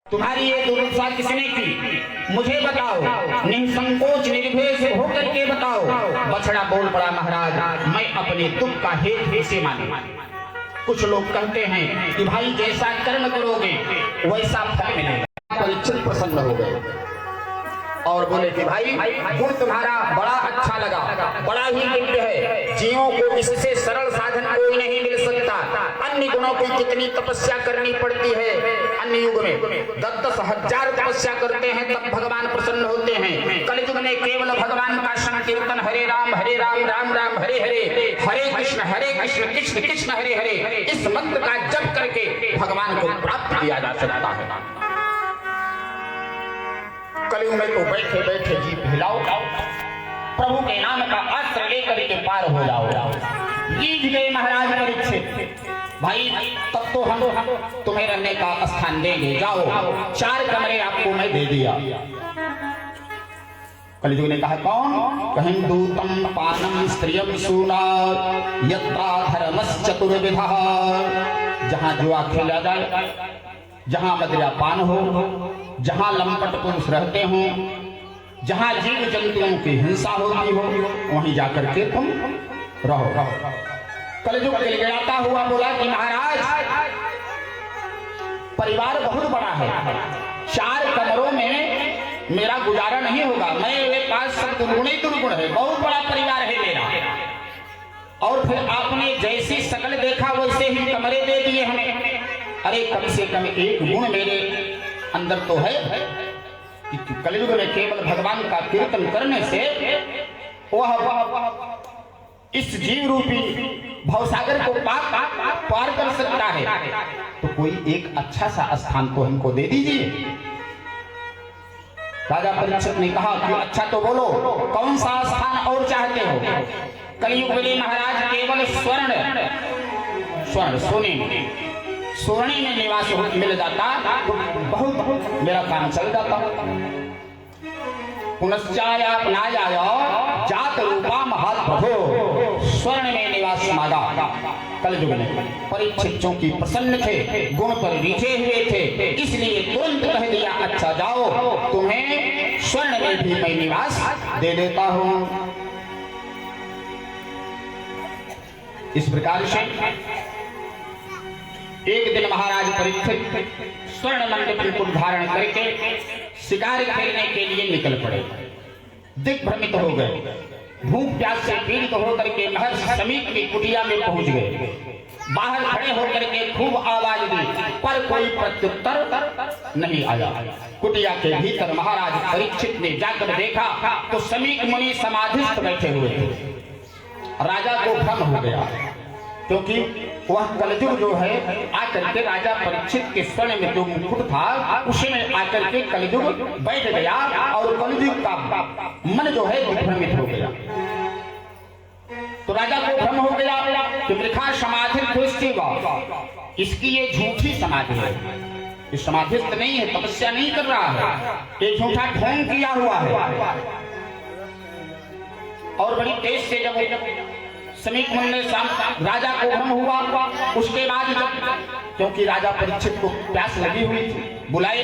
तुम्हारी ये दुर्दशा किसने की, मुझे बताओ। निसंकोच निर्भय से होकर के बताओ। बछड़ा बोल पड़ा, महाराज मैं अपने दुख का हेतु कैसे मानूं। कुछ लोग कहते हैं कि भाई जैसा कर्म करोगे वैसा फल मिलेगा। परीक्षित प्रसन्न हो गए और बोले कि भाई गुण तुम्हारा बड़ा अच्छा लगा, बड़ा ही दिव्य है। जीवों को इससे सरल साधन कोई नहीं मिल सकता। अन्य गुणों की कितनी तपस्या करनी पड़ती है। अन्य युग में 10-10 हजार तपस्या करते हैं तब भगवान प्रसन्न होते हैं। कलयुग में केवल भगवान का संकीर्तन हरे राम राम राम हरे हरे, हरे कृष्ण कृष्ण कृष्ण हरे हरे, इस मंत्र का जप करके भगवान को प्राप्त किया जा सकता है। कलयुग में तो बैठे बैठे जीव हिलाओ, प्रभु के नाम का अस्त्र लेकर के पार हो जाओ। जीत गए महाराज परीक्षित। भाई तब तो हम तुम्हें रहने का स्थान देंगे, जाओ 4 कमरे आपको मैं दे दिया। कलयुग ने कहा कौन? कहीं दूतम पानम स्त्रियम सूना यत्रा धर्मश्चतुर्विधः। जहां जुआ खेला जाए, जहां मदिरापान हो, जहां लंपट पुरुष रहते हो, जहां जीव जंतुओं की हिंसा होती हो, वहीं जाकर के तुम रहो। कलयुग गिड़गिड़ाता हुआ बोला कि महाराज परिवार बहुत बड़ा है, 4 कमरों में मेरा गुजारा नहीं होगा। मेरे पास सब दुर्गुण ही दुर्गुण है, बहुत बड़ा परिवार है मेरा। और फिर आपने जैसी शकल देखा वैसे ही कमरे दे दिए हमें। अरे कम से कम एक गुण मेरे अंदर तो है कि कलयुग में केवल भगवान का कीर्तन करने से वह इस जीव रूपी भवसागर को पार कर सकता है। तो कोई एक अच्छा सा स्थान तो हमको दे दीजिए। राजा परीक्षित ने कहा कि अच्छा तो बोलो कौन सा स्थान और चाहते हो। कलयुग में महाराज केवल स्वर्ण सोने में निवास मिल जाता तो बहुत मेरा काम चल जाता। पुनश्चाया अपना जायो जात रूपा महाल प्रभो, स्वर्ण में निवास मांगा। कलयुग में परीक्षित चूंकि प्रसन्न थे, गुण पर रीझे हुए थे, इसलिए तुरंत कह दिया अच्छा जाओ तुम्हें स्वर्ण में भी मैं निवास दे देता हूं। इस प्रकार से एक दिन महाराज परीक्षित स्वर्ण मंडप को धारण करके शिकार खेलने के लिए निकल पड़े। दिग्भ्रमित हो गए, भूख प्यास से पीड़ित होकर के महर्षि समीप की कुटिया में पहुंच गए। बाहर खड़े होकर के खूब आवाज दी पर कोई प्रत्युत्तर नहीं आया। कुटिया के भीतर महाराज परीक्षित ने जाकर देखा तो समीप मुनि समाधिस्थ बैठे हुए थे। राजा को भ्रम हो गया क्योंकि वह कलयुग जो है आकर के राजा परीक्षित के स्वर्ण में जो मुकुट था उसमें आकर के कलयुग बैठ गया और कलयुग का मन जो है विभ्रमित हो गया। तो राजा को भ्रम हो गया कि वृथा समाधि इसकी ये झूठी समाधि है, ये समाधिस्थ नहीं है, तपस्या नहीं कर रहा है, ये झूठा ढोंग किया हुआ है। और बड़ी तेज से जब समीप मन में राजा को भ्रम हुआ, उसके बाद जब क्योंकि राजा परीक्षित को प्यास लगी हुई थी बुलाए,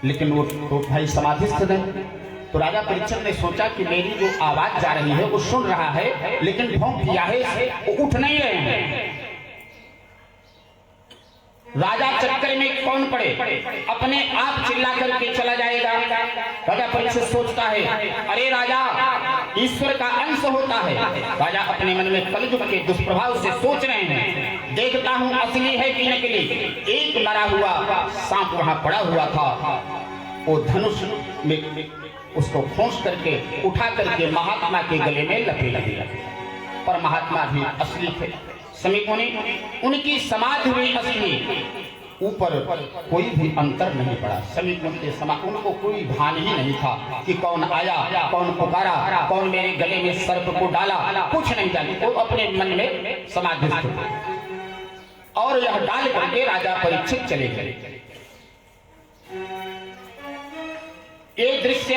लेकिन वो तो भाई समाधिस्थ थे। तो राजा परीक्षित ने सोचा कि मेरी जो आवाज जा रही है वो सुन रहा है, लेकिन भौंक किया है वो उठ नहीं रहे हैं। राजा चक्कर में कौन पड़े, अपने आप चिल्ला करके चला जाएगा। राजा परीक्षित सोचता है अरे राजा ईश्वर का अंश होता है। राजा अपने मन में कलयुग के दुष्प्रभाव से सोच रहे हैं, देखता हूं असली है कि नकली। एक मरा हुआ सांप वहां पड़ा हुआ था, वो धनुष में उसको खोस करके उठा करके महात्मा के गले में लपेट दिया। पर महात्मा भी असली थे। समीप मुनि उनकी समाधि हुई असली, ऊपर कोई भी अंतर नहीं पड़ा। समीप मुनि के समा उनको कोई भान ही नहीं था कि कौन आया, कौन पुकारा, कौन मेरे गले में सर्प को डाला, कुछ नहीं जाने। वो अपने मन में समाधिस्थ थे। और यह डाल करके राजा परीक्षित चले गए। एक दृश्य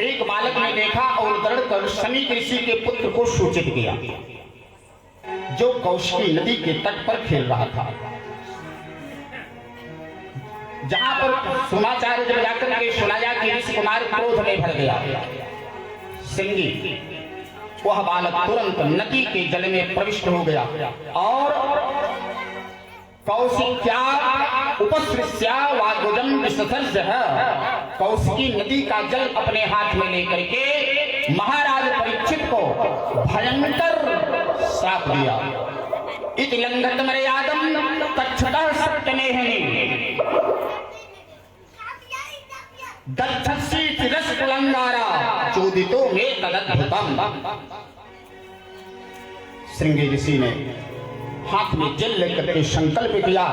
एक बालक ने देखा और दौड़कर समीप ऋषि के पुत्र को सूचित किया जो कौशिकी नदी के तट पर खेल रहा था। जहां पर समाचार जब जाकर के सुनाया कि ऋषि कुमार क्रोध में भर गया, सिंगी वह बालक तुरंत नदी के जल में प्रविष्ट हो गया और कौशिक्या उपसृष्या वागुजम विसर्ज कौशिकी नदी का जल अपने हाथ में लेकर के महाराज परीक्षित को भयंकर श्राप दिया। इति लंघत मर्यादम तच्छतः सत्यमेहिनी दक्षसी तिरस कुलंगारा चोदितो में तदद्भुतम। श्रृंगी ऋषि ने हाथ में जल लेकर के संकल्प किया,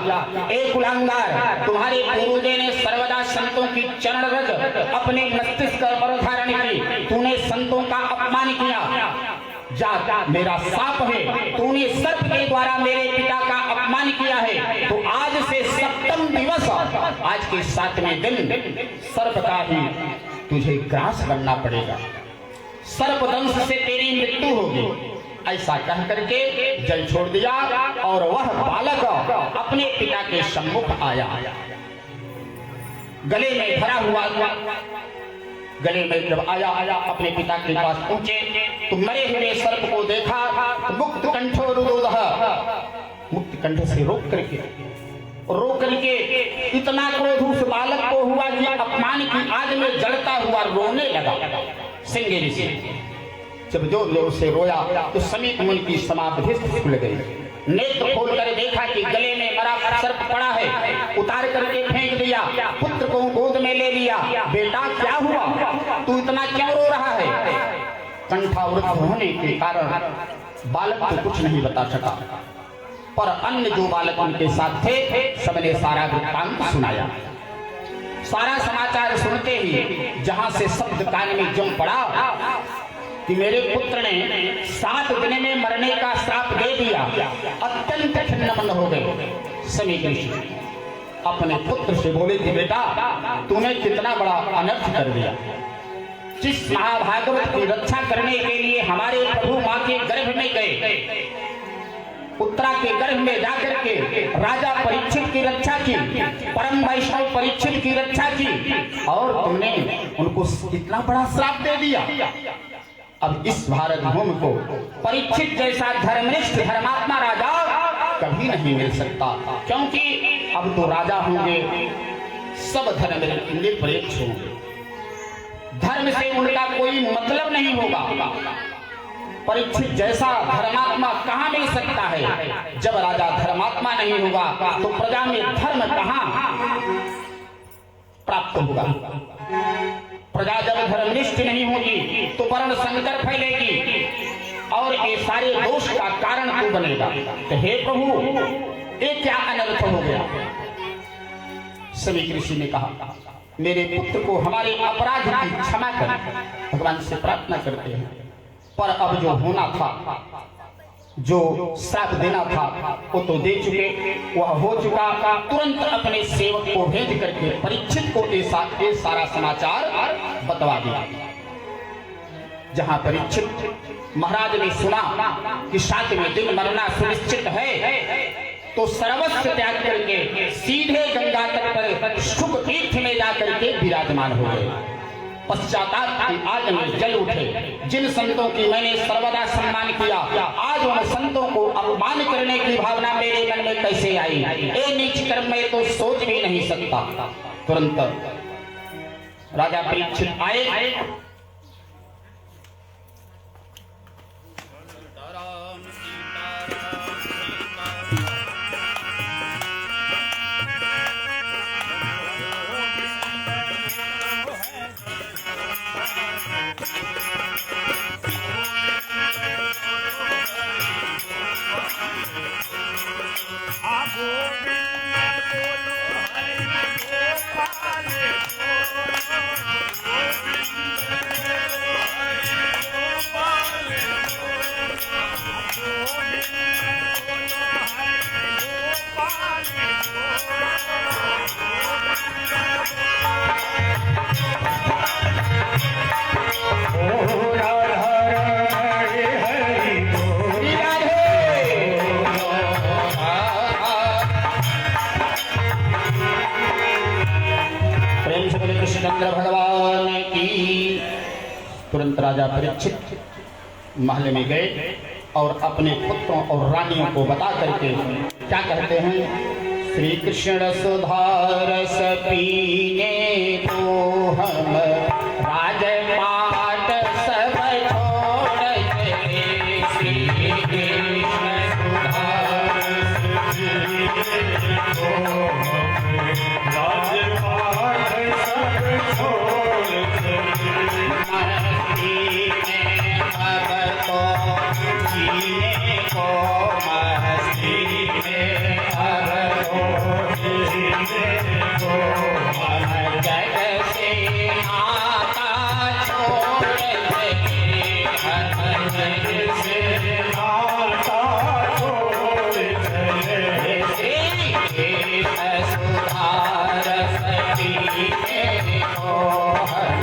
ए कुलांगार, तुम्हारे पूर्वजों ने सर्वदा संतों की चरण रज अपने मस्तिष्क पर धारण की, तूने संतों का अपमान किया, जा मेरा साप है, तूने सर्प के द्वारा मेरे पिता का अपमान किया है, तो आज से सप्तम दिवस, आज के 7वें दिन सर्प का ही तुझे ग्रास करना पड़ेगा, सर्प दंश से तेरी मृत्यु होगी। ऐसा कह करके जल छोड़ दिया और वह बालक अपने पिता के सम्मुख आया, गले में भरा हुआ, गले में जब आया अपने पिता के पास पहुंचे तो मरे हुए सर्प को देखा, मुक्त कंठो रुरोधः, मुक्त कंठ से रोक करके इतना क्रोध उस बालक को हुआ कि अपमान की आग में जलता हुआ रोने लगा। श्रृंगी ऋषि जब जो लोग से रोया तो समीप मुनि की समाधि खुल गई, नेत्र खोल कर देखा कि गले में मरा सर्प पड़ा है, उतार करके फेंक दिया, पुत्र को गोद में ले लिया, बेटा क्या हुआ, तू इतना क्यों रो रहा है? कंठावृत होने के कारण बालक को कुछ नहीं बता सका, पर अन्य जो बालक उनके साथ थे सबने सारा वृत्तांत सुनाया। सारा समाचार सुनते ही जहां से शब्द कान में जम पड़ा कि मेरे पुत्र ने 7 दिन में मरने का श्राप दे दिया, अत्यंत खिन्न हो गए। समीप ऋषि अपने पुत्र से बोले कि बेटा तूने कितना बड़ा अनर्थ कर दिया, जिस महाभागवत की रक्षा करने के लिए हमारे प्रभु मां के गर्भ में गए, उत्तरा के गर्भ में जाकर के राजा परीक्षित की रक्षा की, परम वैष्णव परीक्षित की रक्षा की, और तुमने उनको इतना बड़ा श्राप दे दिया। अब इस भारत भूमि को परीक्षित जैसा धर्मनिष्ठ धर्मात्मा राजा कभी नहीं मिल सकता, क्योंकि अब तो राजा होंगे सब धर्म निरपेक्ष होंगे, धर्म से उनका कोई मतलब नहीं होगा। परीक्षित जैसा धर्मात्मा कहाँ मिल सकता है? जब राजा धर्मात्मा नहीं होगा तो प्रजा में धर्म कहाँ प्राप्त होगा? प्रजा जब धर्मनिष्ठ नहीं होगी तो वर्ण संकर फैलेगी और ये सारे दोष का कारण तू बनेगा। तो हे प्रभु ये क्या अनर्थ हो गया? सभी ऋषि ने कहा मेरे पुत्र को हमारे अपराध की क्षमा कर, भगवान से प्रार्थना करते हैं, पर अब जो होना था, जो श्राप देना था वो तो दे चुके, वह हो चुका। तुरंत अपने सेवक को भेज करके परीक्षित को ये सारा समाचार बतवा दिया। जहां परीक्षित महाराज ने सुना कि 7वें दिन मरना सुनिश्चित है तो सर्वस्व त्याग करके सीधे गंगा तट पर शुभ तीर्थ में जाकर के विराजमान हो गए। पश्चाताप की आग में जल उठे। जिन संतों की मैंने सर्वदा सम्मान किया, आज उन संतों को अपमान करने की भावना मेरे मन में कैसे आई? ये नीच कर्म मैं तो सोच भी नहीं सकता। तुरंत राजा परीक्षित आए, गोविंद रामचंद्र भगवान की। तुरंत राजा परीक्षित महल में गए और अपने पुत्रों और रानियों को बता करके क्या कहते हैं, श्री कृष्ण सुधारस पीने को हम राजपाट सब छोड़ चले। श्री कृष्ण सुधारस पीने को राजपाट सब छोड़ चले। मस्ती में अब तो जीने को, मस्ती में अब तो जीने को, हम जग से नाता छोड़ चले। हम जग से नाता छोड़ चले। श्री कृष्ण सुधारस पीने को हम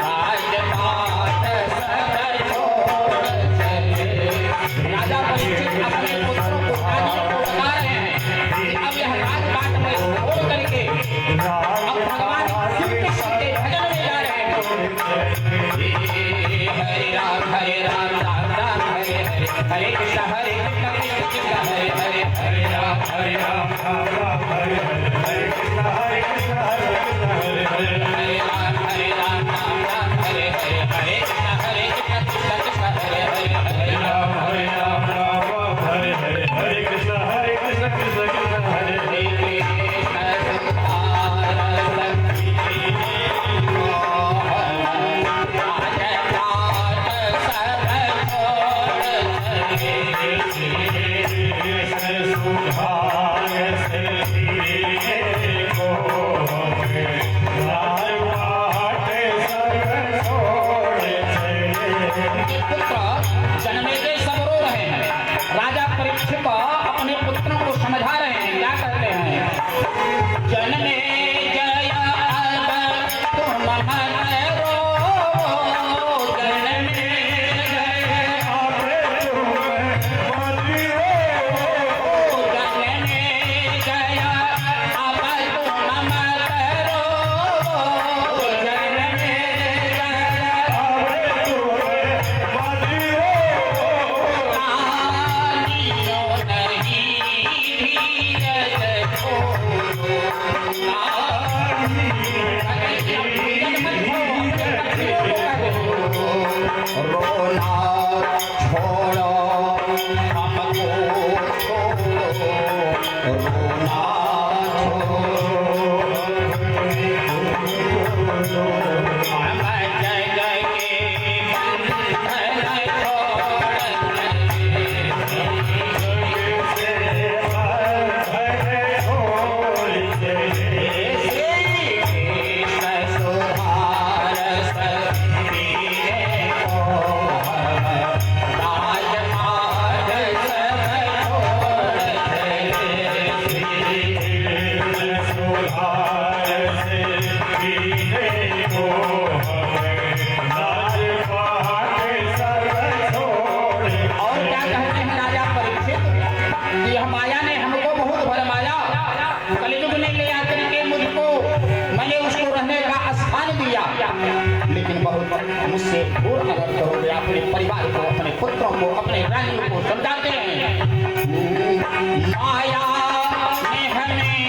राजपाट सब छोड़ चले। राजा परीक्षित अपने पुत्रों को रानियों को बता रहे हैं कि अब यह राजपाट में छोड़ करके अब भगवान शिव के भजन में जा रहे हैं। हरे राम राम राम हरे हरे, हरे कृष्ण कृष्ण कृष्ण हरे हरे, हरे राम राम राम हरे हरे, हरे कृष्ण हरे हरे, हरे राम राम हरे हरे, हरे कृष्ण कृष्ण कृष्ण हरे हरे, हरे राम राम हरे हरे, हरे कृष्ण कृष्ण कृष्ण हरे हरे। कृष्ण सुधारस पीने को राजपाट सब छोड़ चले। कृष्ण सुधारस पीने को राजपाट सब छोड़ चले। पुत्र जन्मेजय सब रो रहे हैं। राजा परीक्षित अपने पुत्रों को समझा रहे हैं, क्या कहते हैं, जन्मेजय अब तुम मत रो, जन्मेजय अब तुम मत रो, जन्मेजय अब तुम मत रो, जन्मेजय अब तुम मत रो। रानियों नहीं धीरज छोड़ो, रोना छोड़ो हमको छोड़ो, रोना छोड़ो, हम जग के बंधन छोड़ लेकिन बहुत मुझसे दूर अगर करोगे, अपने परिवार को, अपने पुत्रों को, अपने रानियों को समझाते हैं। माया ने हमें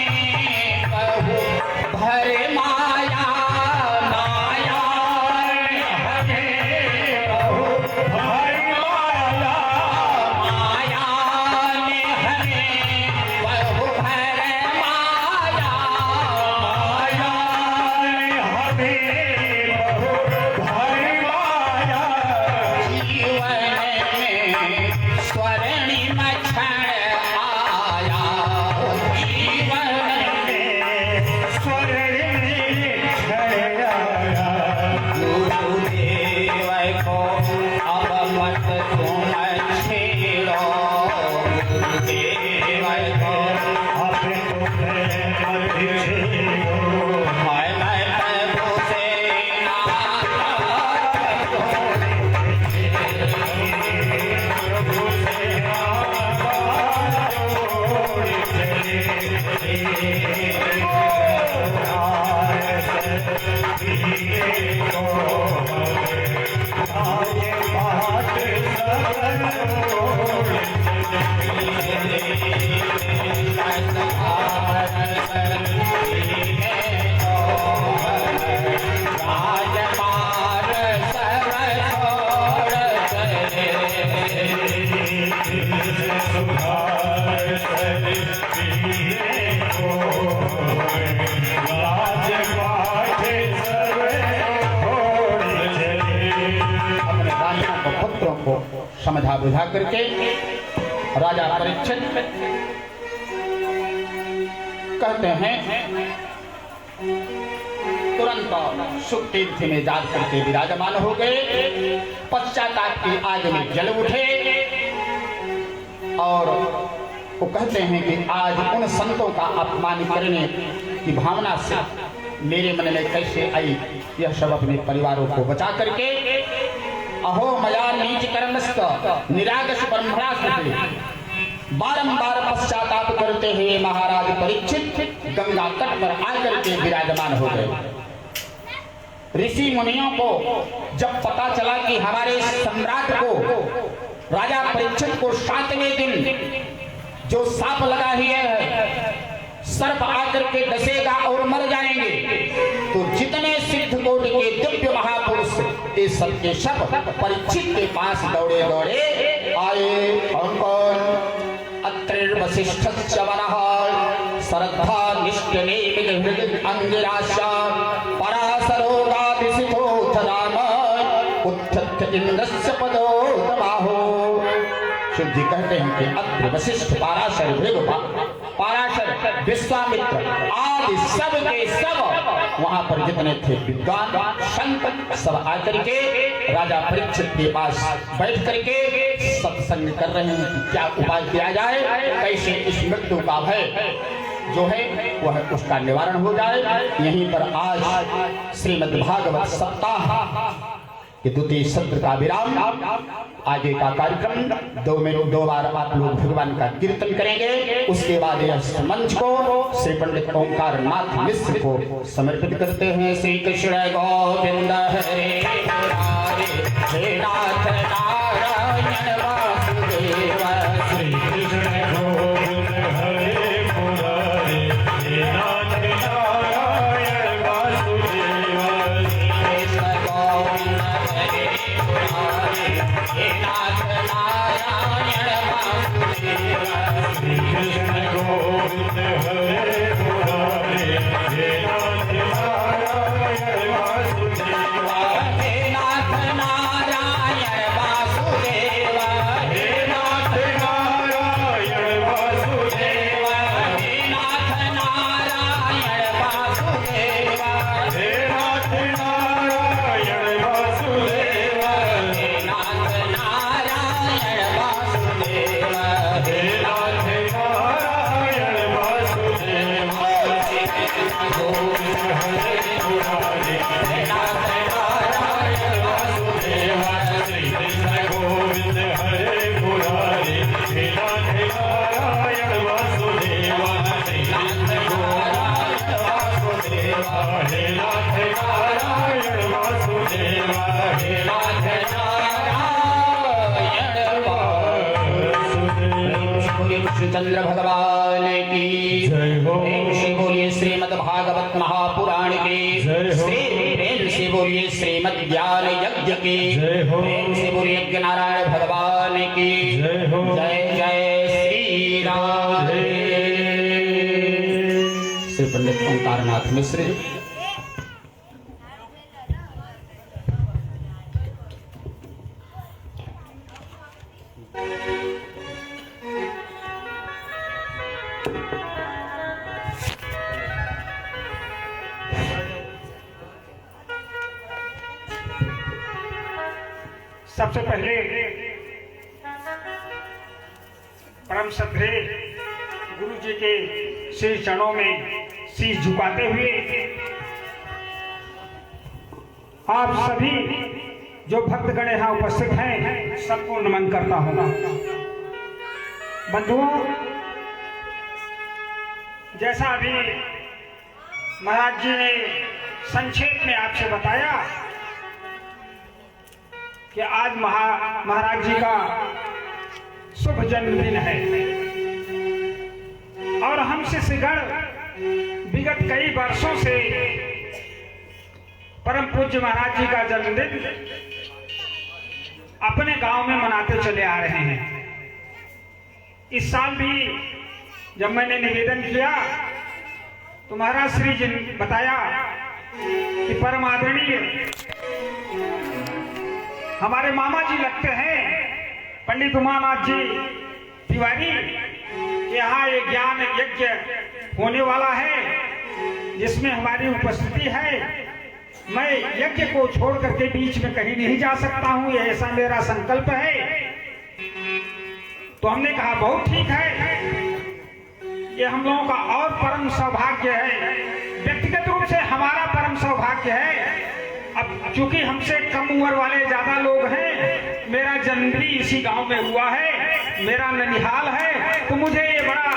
बहु भरे माया, माया ने हमें बहु भरे माया, माया ने हमें बहु भरे माया, माया ने हमें स्वर्णिम क्षण आया, जीवन को समझा बुझा करके राजा परीक्षित कहते हैं तुरंत सुख तीर्थ में जा करके विराजमान हो गए। पश्चाताप की आग में जल उठे और वो कहते हैं कि आज उन संतों का अपमान करने की भावना से मेरे मन में कैसे आई, यह सब अपने परिवारों को बचा करके अहो मया नीच कर्मस्त निरागस ब्रह्मणास्मि बारंबार पश्चाताप करते हुए महाराज परीक्षित गंगा तट पर आकर के विराजमान हो गए। ऋषि मुनियों को जब पता चला कि हमारे सम्राट को राजा परीक्षित को 7वें दिन जो सांप लगा हुआ है, सर्प आकर के डसेगा और मर जाएंगे, तो जितने सिद्ध कोटि के दिव्य महापुरुष ये सब के सब परीक्षित के पास दौड़े दौड़े आए। अत्रि वशिष्ठ श्रद्धा निष्ठ अंगिराशा पराशरोगादिशितो राम उत्थत इंद्रस्य पदो दबाहो। शिव जी कहते हैं कि अत्रि वशिष्ठ पराशर भृगु पराशर विश्वामित्र आदि सब के सब वहां पर जितने थे विद्वान संत सब आकर के राजा परीक्षित के पास बैठ करके सत्संग कर रहे हैं कि क्या उपाय किया जाए, कैसे इस मृत्यु का भय जो है वह उसका निवारण हो जाए। यहीं पर आज श्रीमद् भागवत सप्ताह के द्वितीय सत्र का विराम। आगे का कार्यक्रम 2 बार आप लोग भगवान का कीर्तन करेंगे। उसके बाद इस मंच को श्री पंडित ओंकार नाथ मिश्र को समर्पित करते हैं। श्री कृष्ण गोविंद हरे मुरारे हे नाथ नारायण वासुदेव। श्री कृष्ण गोविंद हरे मुरारे हे नाथ नारायण वासुदेव। कृष्ण गोविंद हरे मुरारे हे नाथ नारायण वासुदेव। श्री कृष्ण गोविंद हरे मुरारे हे नाथ नारायण वासुदेव। हे नाथ नारायण वासुदेव। हे नाथ नारायण वासुदेव। हे नाथ नारायण वासुदेव। हे नाथ नारायण वासुदेव। हे नाथ नारायण वासुदेव। हे नाथ नारायण वासुदेव। गोविंद हरे मुरारे हे नाथ नारायण वासुदेव। श्री कृष्ण गोविंद हरे मुरारे हे नाथ नारायण वासुदेव। श्री कृष्ण नारायण वासुदेव। हे नाथ नारायण वासुदेव। हे नाथ नारायण वासुदेव। श्रीचंद्र भगवान की जय हो। श्री बोलिए श्रीमद् भागवत महापुराण की जय हो। प्रेम से बोलिए श्रीमद् ज्ञान यज्ञ की जय हो। प्रेम से बोलिए यज्ञ नारायण भगवान की जय हो। जय जय श्री राधे। श्री पंडित ओंकार नाथ मिश्र। सबसे पहले परम श्रद्धेय गुरु जी के श्री चरणों में शीश झुकाते हुए आप सभी जो भक्तगण यहाँ उपस्थित हैं सबको नमन करता हूँ। बंधुओं, जैसा अभी महाराज जी ने संक्षेप में आपसे बताया कि आज महाराज जी का शुभ जन्मदिन है और हम शिष्यगण विगत कई वर्षों से परम पूज्य महाराज जी का जन्मदिन अपने गांव में मनाते चले आ रहे हैं। इस साल भी जब मैंने निवेदन किया तो महाराज श्री जी ने बताया कि परम आदरणीय हमारे मामा जी लगते हैं पंडित उमानाथ जी तिवारी, यहाँ एक ज्ञान यज्ञ होने वाला है जिसमें हमारी उपस्थिति है। मैं यज्ञ को छोड़ करके बीच में कहीं नहीं जा सकता हूँ, यह ऐसा मेरा संकल्प है। तो हमने कहा बहुत ठीक है, ये हम लोगों का और परम सौभाग्य है, व्यक्तिगत रूप से हमारा परम सौभाग्य है। अब चूंकि हमसे कम उम्र वाले ज्यादा लोग हैं, मेरा जन्म भी इसी गांव में हुआ है, मेरा ननिहाल है, तो मुझे ये बड़ा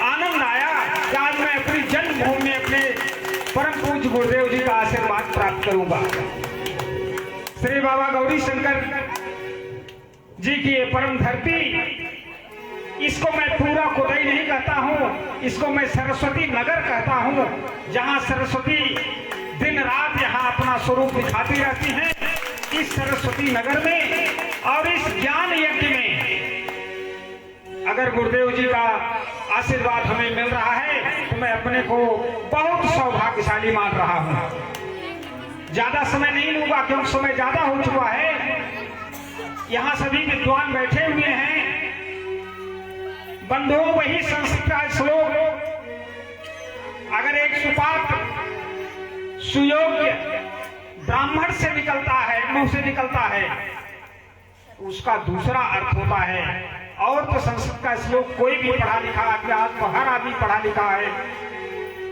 आनंद आया कि आज मैं अपनी जन्मभूमि में अपने परम पूज्य गुरुदेव जी का आशीर्वाद प्राप्त करूंगा। श्री बाबा गौरी शंकर जी की ये परम धरती, इसको मैं पूरा कोदई नहीं कहता हूँ, इसको मैं सरस्वती नगर कहता हूँ, जहाँ सरस्वती दिन रात यहाँ अपना स्वरूप दिखाती रहती हैं। इस सरस्वती नगर में और इस ज्ञान यज्ञ में अगर गुरुदेव जी का आशीर्वाद हमें मिल रहा है तो मैं अपने को बहुत सौभाग्यशाली मान रहा हूँ। ज्यादा समय नहीं लूंगा क्योंकि समय ज्यादा हो चुका है। यहाँ सभी विद्वान बैठे हुए हैं। बंधुओं, वही संस्कृत का श्लोक, अगर एक सुपात्र सुयोग्य ब्राह्मण से निकलता है, मुंह से निकलता है, तो उसका दूसरा अर्थ होता है। और तो संस्कृत का श्लोक कोई भी पढ़ा लिखा आदमी, आज तो हर आदमी पढ़ा लिखा है,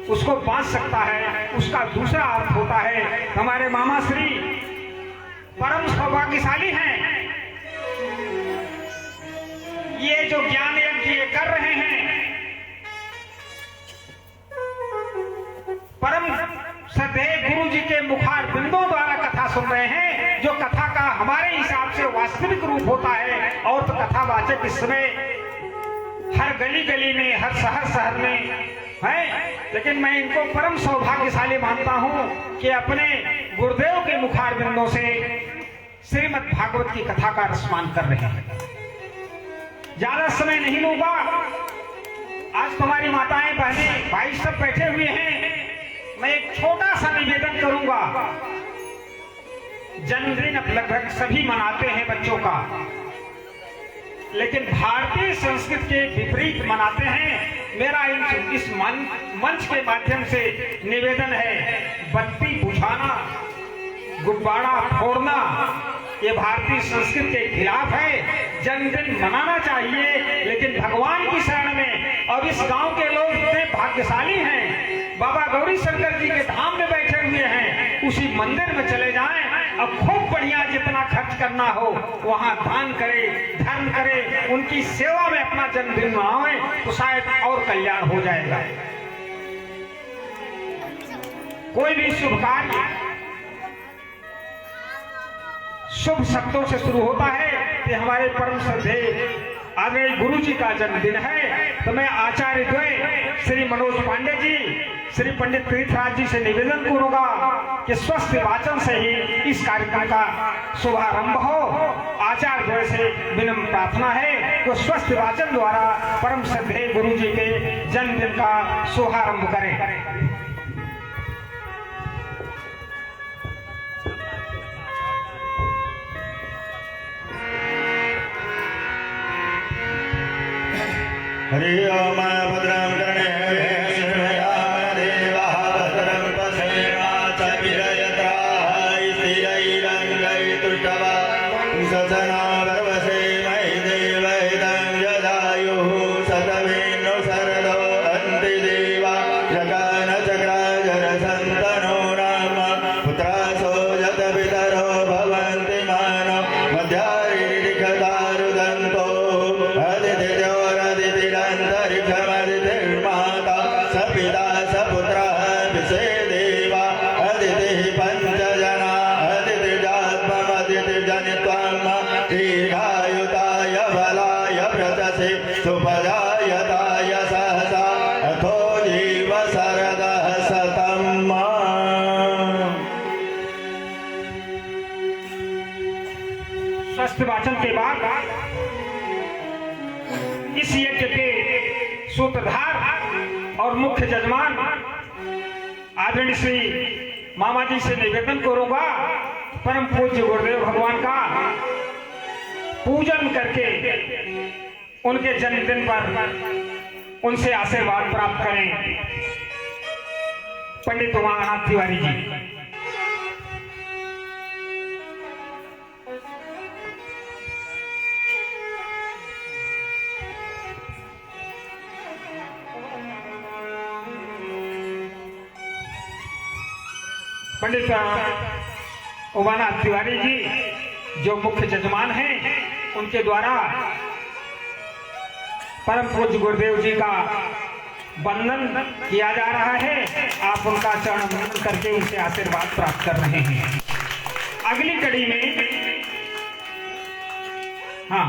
उसको बांध सकता है, उसका दूसरा अर्थ होता है। हमारे मामा श्री परम सौभाग्यशाली हैं, ये जो ज्ञान यज्ञ ये कर रहे हैं, परम श्रद्धेय गुरु जी के मुखार बिंदों द्वारा कथा सुन रहे हैं, जो कथा का हमारे हिसाब से वास्तविक रूप होता है। और तो कथावाचक इस समय हर गली गली में, हर शहर शहर में है, लेकिन मैं इनको परम सौभाग्यशाली मानता हूँ कि अपने गुरुदेव के मुखार बिंदों से श्रीमद् भागवत की कथा का रसमान कर रहे हैं। ज्यादा समय नहीं लूंगा, आज तुम्हारी माताएं बहनें भाई सब बैठे हुए हैं, मैं एक छोटा सा निवेदन करूंगा। जन्मदिन लगभग सभी मनाते हैं बच्चों का, लेकिन भारतीय संस्कृति के विपरीत मनाते हैं। मेरा इस मंच के माध्यम से निवेदन है, बत्ती बुझाना, गुब्बारा फोड़ना, ये भारतीय संस्कृति के खिलाफ है। जन्मदिन मनाना चाहिए, लेकिन भगवान की शरण में। और इस गांव के लोग इतने भाग्यशाली हैं, बाबा गौरी शंकर जी के धाम में बैठे हुए हैं, उसी मंदिर में चले जाएं, अब खूब बढ़िया जितना खर्च करना हो वहां दान करे, धर्म करे, उनकी सेवा में अपना जन्मदिन मनाएं, तो शायद और कल्याण हो जाएगा। कोई भी शुभ कार्य शुभ शब्दों से शुरू होता है। कि हमारे परम श्रद्धेय आदरणीय गुरु जी का जन्मदिन है, तो मैं आचार्य द्वय श्री मनोज पांडे जी, श्री पंडित तीर्थराज जी से निवेदन करूंगा कि स्वस्थ वाचन से ही इस कार्यक्रम का शुभारंभ हो। आचार्य द्वय से विनम्र प्रार्थना है कि स्वस्थ वाचन द्वारा परम श्रद्धेय गुरु जी के जन्मदिन का शुभारंभ करें। हरि ओम भद्रं कर्णे शृणुयाम देवाः भद्रं पश्येमाचभिरयत्राः स्थिरैरङ्गैस्तुष्टवा ससनाभवसे मयि देवैतं यदायुः शतमेनो शरदो अन्ति देवा जगानचक्राजरसन्तनो नाम पुत्रासो जतपितरो भवन्ति मानो मध्यारिखदारुदन्तो अंतरिक्षमदितिर्माता सपिता सपुत्रः विषे देवा अदितिः पंचजना अदितिजात्ममदितिजनित्वं दीर्घायुताय बलाय व्रतसे सुपदायताय सहसा अथो जीव शरदः शतम्। स्वस्थ वाचन के बाद इस यज्ञ के सूत्रधार और मुख्य जजमान आदरणीय श्री मामा जी से निवेदन करूंगा, परम पूज्य गुरुदेव भगवान का पूजन करके उनके जन्मदिन पर उनसे आशीर्वाद प्राप्त करें। पंडित उमानाथ तिवारी जी। पंडित उमानाथ तिवारी जी जो मुख्य जजमान हैं, उनके द्वारा परम पूज्य गुरुदेव जी का वंदन किया जा रहा है। आप उनका चरण वंदन करके उनसे आशीर्वाद प्राप्त कर रहे हैं। अगली कड़ी में